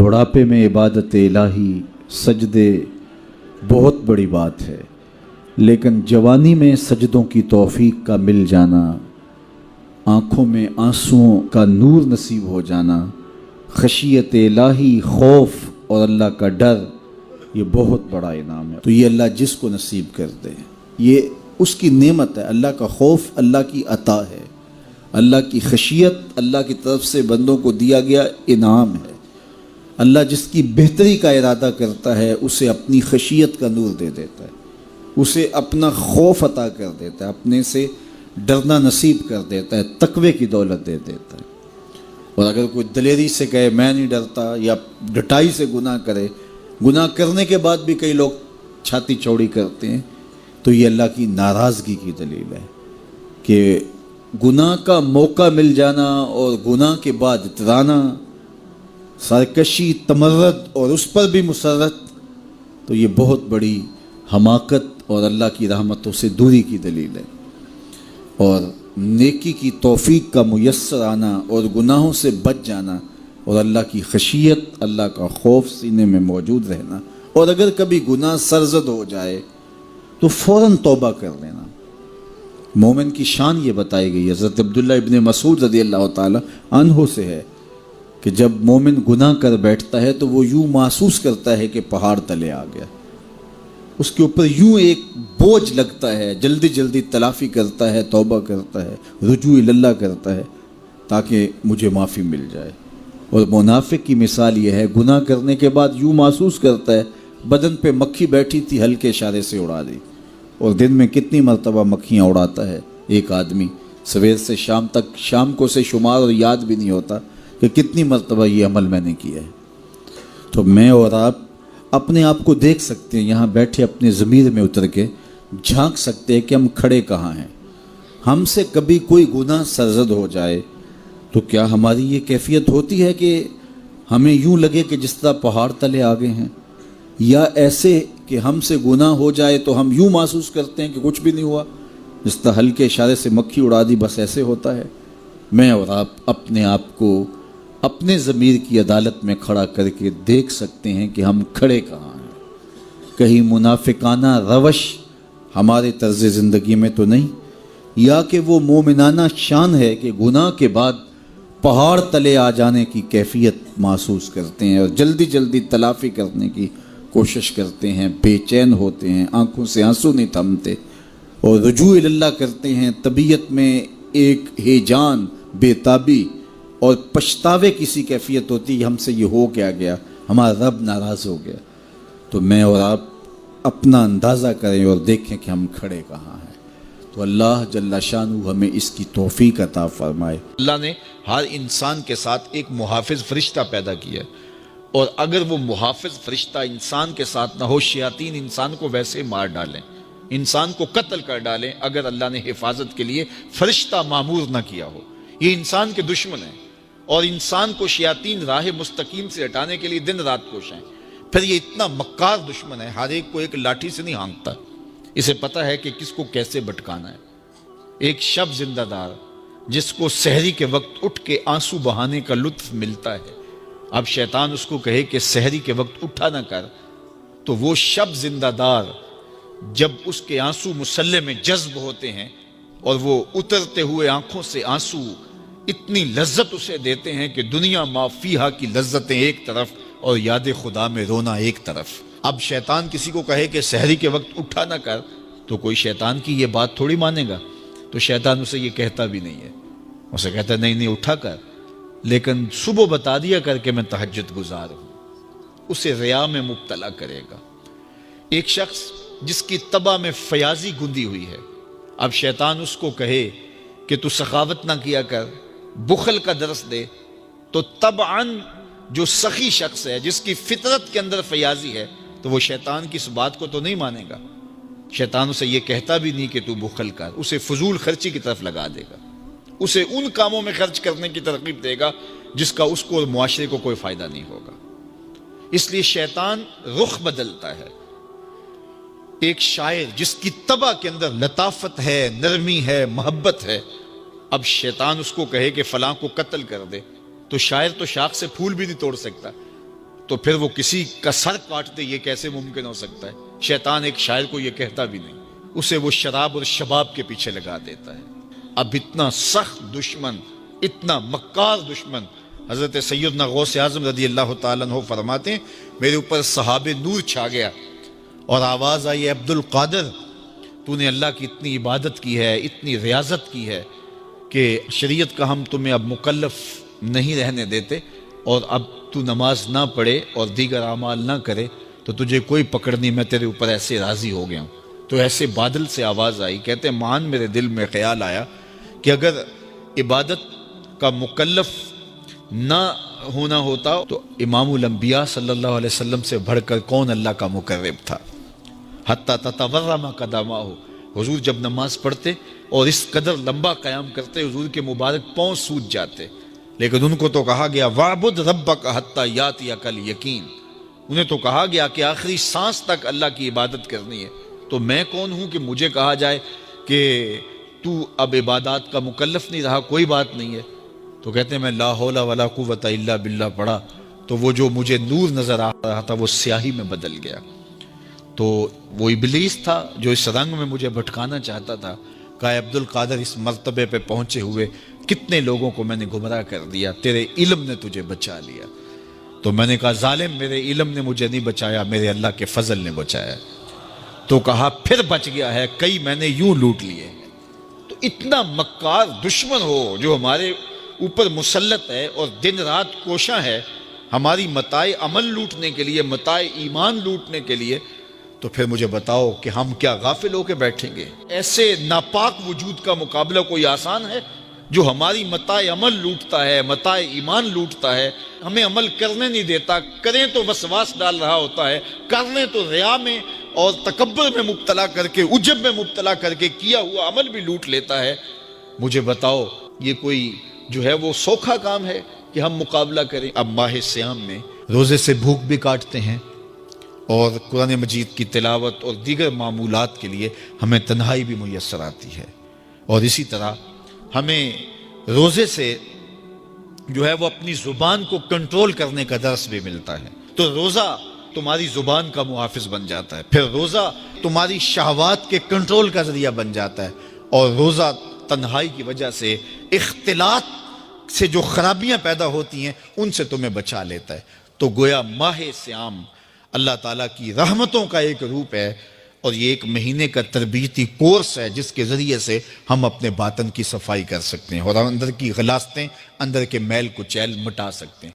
بڑھاپے میں عبادت الہی سجدے بہت بڑی بات ہے، لیکن جوانی میں سجدوں کی توفیق کا مل جانا، آنکھوں میں آنسوؤں کا نور نصیب ہو جانا، خشیت الہی خوف اور اللہ کا ڈر، یہ بہت بڑا انعام ہے۔ تو یہ اللہ جس کو نصیب کر دے، یہ اس کی نعمت ہے۔ اللہ کا خوف اللہ کی عطا ہے، اللہ کی خشیت اللہ کی طرف سے بندوں کو دیا گیا انعام ہے۔ اللہ جس کی بہتری کا ارادہ کرتا ہے اسے اپنی خشیت کا نور دے دیتا ہے، اسے اپنا خوف عطا کر دیتا ہے، اپنے سے ڈرنا نصیب کر دیتا ہے، تقوی کی دولت دے دیتا ہے۔ اور اگر کوئی دلیری سے کہے میں نہیں ڈرتا، یا ڈٹائی سے گناہ کرے، گناہ کرنے کے بعد بھی کئی لوگ چھاتی چوڑی کرتے ہیں، تو یہ اللہ کی ناراضگی کی دلیل ہے کہ گناہ کا موقع مل جانا اور گناہ کے بعد اترانا، سرکشی، تمرد اور اس پر بھی مسرت، تو یہ بہت بڑی حماقت اور اللہ کی رحمتوں سے دوری کی دلیل ہے۔ اور نیکی کی توفیق کا میسر آنا اور گناہوں سے بچ جانا اور اللہ کی خشیت، اللہ کا خوف سینے میں موجود رہنا، اور اگر کبھی گناہ سرزد ہو جائے تو فوراً توبہ کر لینا۔ مومن کی شان یہ بتائی گئی ہے، حضرت عبداللہ ابن مسعود رضی اللہ تعالی عنہ سے ہے کہ جب مومن گناہ کر بیٹھتا ہے تو وہ یوں محسوس کرتا ہے کہ پہاڑ تلے آ گیا، اس کے اوپر یوں ایک بوجھ لگتا ہے، جلدی جلدی تلافی کرتا ہے، توبہ کرتا ہے، رجوع اللہ کرتا ہے تاکہ مجھے معافی مل جائے۔ اور منافق کی مثال یہ ہے، گناہ کرنے کے بعد یوں محسوس کرتا ہے بدن پہ مکھی بیٹھی تھی، ہلکے اشارے سے اڑا دی۔ اور دن میں کتنی مرتبہ مکھیاں اڑاتا ہے ایک آدمی، سویر سے شام تک، شام کو سے شمار اور یاد بھی نہیں ہوتا کہ کتنی مرتبہ یہ عمل میں نے کیا ہے۔ تو میں اور آپ اپنے آپ کو دیکھ سکتے ہیں، یہاں بیٹھے اپنے ضمیر میں اتر کے جھانک سکتے ہیں کہ ہم کھڑے کہاں ہیں۔ ہم سے کبھی کوئی گناہ سرزد ہو جائے تو کیا ہماری یہ کیفیت ہوتی ہے کہ ہمیں یوں لگے کہ جس طرح پہاڑ تلے آ گئے ہیں، یا ایسے کہ ہم سے گناہ ہو جائے تو ہم یوں محسوس کرتے ہیں کہ کچھ بھی نہیں ہوا، جس طرح ہلکے اشارے سے مکھی اڑا دی، بس ایسے ہوتا ہے؟ میں اور آپ اپنے آپ کو اپنے ضمیر کی عدالت میں کھڑا کر کے دیکھ سکتے ہیں کہ ہم کھڑے کہاں ہیں۔ کہیں منافقانہ روش ہمارے طرز زندگی میں تو نہیں، یا کہ وہ مومنانہ شان ہے کہ گناہ کے بعد پہاڑ تلے آ جانے کی کیفیت محسوس کرتے ہیں اور جلدی جلدی تلافی کرنے کی کوشش کرتے ہیں، بے چین ہوتے ہیں، آنکھوں سے آنسو نہیں تھمتے اور رجوع اللہ کرتے ہیں، طبیعت میں ایک ہیجان، بے تابی اور پچھتاوے کی سی کیفیت ہوتی ہے، ہم سے یہ ہو کیا گیا، ہمارا رب ناراض ہو گیا۔ تو میں اور آپ اپنا اندازہ کریں اور دیکھیں کہ ہم کھڑے کہاں ہیں۔ تو اللہ جل شانہ ہمیں اس کی توفیق عطا فرمائے۔ اللہ نے ہر انسان کے ساتھ ایک محافظ فرشتہ پیدا کیا ہے، اور اگر وہ محافظ فرشتہ انسان کے ساتھ نہ ہو، شیاطین انسان کو ویسے مار ڈالیں، انسان کو قتل کر ڈالیں، اگر اللہ نے حفاظت کے لیے فرشتہ معمور نہ کیا ہو۔ یہ انسان کے دشمن ہیں، اور انسان کو شیاطین راہ مستقیم سے ہٹانے کے لیے دن رات کوشاں ہیں۔ پھر یہ اتنا مکار دشمن ہے، ہر ایک کو ایک لاٹھی سے نہیں ہانکتا، اسے پتہ ہے کہ کس کو کیسے بھٹکانا ہے۔ ایک شب زندہ دار جس کو سحری کے وقت اٹھ کے آنسو بہانے کا لطف ملتا ہے، اب شیطان اس کو کہے کہ سحری کے وقت اٹھا نہ کر، تو وہ شب زندہ دار جب اس کے آنسو مسلح میں جذب ہوتے ہیں اور وہ اترتے ہوئے آنکھوں سے آنسو اتنی لذت اسے دیتے ہیں کہ دنیا ما فیہا کی لذتیں ایک طرف اور یاد خدا میں رونا ایک طرف۔ اب شیطان کسی کو کہے کہ سحری کے وقت اٹھا نہ کر، تو کوئی شیطان کی یہ بات تھوڑی مانے گا، تو شیطان اسے یہ کہتا بھی نہیں ہے، اسے کہتا ہے نہیں اٹھا کر، لیکن صبح بتا دیا کر کہ میں تہجد گزار ہوں، اسے ریا میں مبتلا کرے گا۔ ایک شخص جس کی طبع میں فیاضی گندی ہوئی ہے، اب شیطان اس کو کہے کہ تو سخاوت نہ کیا کر، بخل کا درس دے، تو طبعاً جو سخی شخص ہے، جس کی فطرت کے اندر فیاضی ہے، تو وہ شیطان کی اس بات کو تو نہیں مانے گا۔ شیطان اسے یہ کہتا بھی نہیں کہ تو بخل کر، اسے فضول خرچی کی طرف لگا دے گا، اسے ان کاموں میں خرچ کرنے کی ترغیب دے گا جس کا اس کو اور معاشرے کو کوئی فائدہ نہیں ہوگا۔ اس لیے شیطان رخ بدلتا ہے۔ ایک شاعر جس کی طبع کے اندر لطافت ہے، نرمی ہے، محبت ہے، اب شیطان اس کو کہے کہ فلاں کو قتل کر دے، تو شاعر تو شاخ سے پھول بھی نہیں توڑ سکتا، تو پھر وہ کسی کا سر کاٹ دے، یہ کیسے ممکن ہو سکتا ہے؟ شیطان ایک شاعر کو یہ کہتا بھی نہیں، اسے وہ شراب اور شباب کے پیچھے لگا دیتا ہے۔ اب اتنا سخت دشمن، اتنا مکار دشمن، حضرت سیدنا غوث اعظم رضی اللہ تعالیٰ عنہ فرماتے ہیں میرے اوپر صحاب نور چھا گیا اور آواز آئی، عبد القادر تو نے اللہ کی اتنی عبادت کی ہے، اتنی ریاضت کی ہے کہ شریعت کا ہم تمہیں اب مکلف نہیں رہنے دیتے، اور اب تو نماز نہ پڑھے اور دیگر اعمال نہ کرے تو تجھے کوئی پکڑ نہیں، میں تیرے اوپر ایسے راضی ہو گیا ہوں۔ تو ایسے بادل سے آواز آئی، کہتے ہیں مان میرے دل میں خیال آیا کہ اگر عبادت کا مکلف نہ ہونا ہوتا تو امام الانبیاء صلی اللہ علیہ وسلم سے بڑھ کر کون اللہ کا مقرب تھا۔ حتیٰ تتورم قدماہ، حضور جب نماز پڑھتے اور اس قدر لمبا قیام کرتے حضور کے مبارک پاؤں سوج جاتے، لیکن ان کو تو کہا گیا وَاعْبُدْ رَبَّكَ حَتَّى يَأْتِيَكَ الْيَقِينُ، انہیں تو کہا گیا کہ آخری سانس تک اللہ کی عبادت کرنی ہے۔ تو میں کون ہوں کہ مجھے کہا جائے کہ تو اب عبادات کا مکلف نہیں رہا، کوئی بات نہیں ہے۔ تو کہتے ہیں میں لا حول ولا قوت الا باللہ پڑھا تو وہ جو مجھے نور نظر آ رہا تھا وہ سیاہی میں بدل گیا۔ تو وہ ابلیس تھا جو اس رنگ میں مجھے بھٹکانا چاہتا تھا، کہا عبد القادر اس مرتبے پہ پہنچے ہوئے کتنے لوگوں کو میں نے گمراہ کر دیا، تیرے علم نے تجھے بچا لیا۔ تو میں نے کہا ظالم، میرے علم نے مجھے نہیں بچایا، میرے اللہ کے فضل نے بچایا۔ تو کہا پھر بچ گیا ہے، کئی میں نے یوں لوٹ لیے۔ تو اتنا مکار دشمن ہو جو ہمارے اوپر مسلط ہے اور دن رات کوشاں ہے ہماری متاع عمل لوٹنے کے لیے، متاع ایمان لوٹنے کے لیے، تو پھر مجھے بتاؤ کہ ہم کیا غافل ہو کے بیٹھیں گے؟ ایسے ناپاک وجود کا مقابلہ کوئی آسان ہے جو ہماری متاع عمل لوٹتا ہے، متاع ایمان لوٹتا ہے، ہمیں عمل کرنے نہیں دیتا، کریں تو وسواس ڈال رہا ہوتا ہے، کر لیں تو ریا میں اور تکبر میں مبتلا کر کے، عجب میں مبتلا کر کے کیا ہوا عمل بھی لوٹ لیتا ہے۔ مجھے بتاؤ یہ کوئی جو ہے وہ سوکھا کام ہے کہ ہم مقابلہ کریں؟ اب ماہ صیام میں روزے سے بھوک بھی کاٹتے ہیں اور قرآن مجید کی تلاوت اور دیگر معمولات کے لیے ہمیں تنہائی بھی میسر آتی ہے، اور اسی طرح ہمیں روزے سے جو ہے وہ اپنی زبان کو کنٹرول کرنے کا درس بھی ملتا ہے۔ تو روزہ تمہاری زبان کا محافظ بن جاتا ہے، پھر روزہ تمہاری شہوات کے کنٹرول کا ذریعہ بن جاتا ہے، اور روزہ تنہائی کی وجہ سے اختلاط سے جو خرابیاں پیدا ہوتی ہیں ان سے تمہیں بچا لیتا ہے۔ تو گویا ماہ صیام اللہ تعالیٰ کی رحمتوں کا ایک روپ ہے، اور یہ ایک مہینے کا تربیتی کورس ہے جس کے ذریعے سے ہم اپنے باطن کی صفائی کر سکتے ہیں اور اندر کی غلاستیں، اندر کے میل کچیل مٹا سکتے ہیں۔